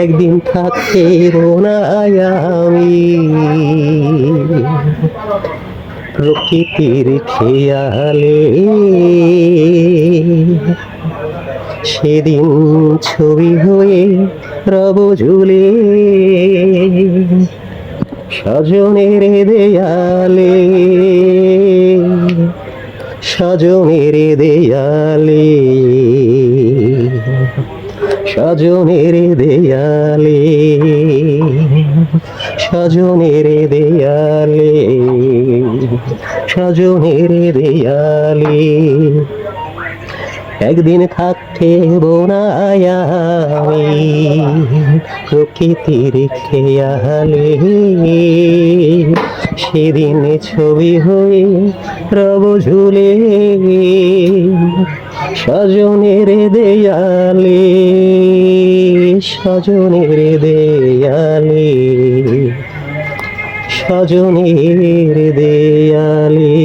একদিন থাকতে আমি প্রকৃতির খেয়ালে, সেদিন ছবি হয়ে রব ঝুলে সজনের দেয়ালে, সজনের দেয়ালে, সজনের দেয়ালে, সজনের দেয়ালে, সজনের দেয়ালে একদিন থাকতে আমি প্রকৃতির খেয়ালে, সেদিন ছবি হয়ে রব ঝুলে সজনের দেয়ালে, সজনের দেয়ালে, সজনের দেয়ালে।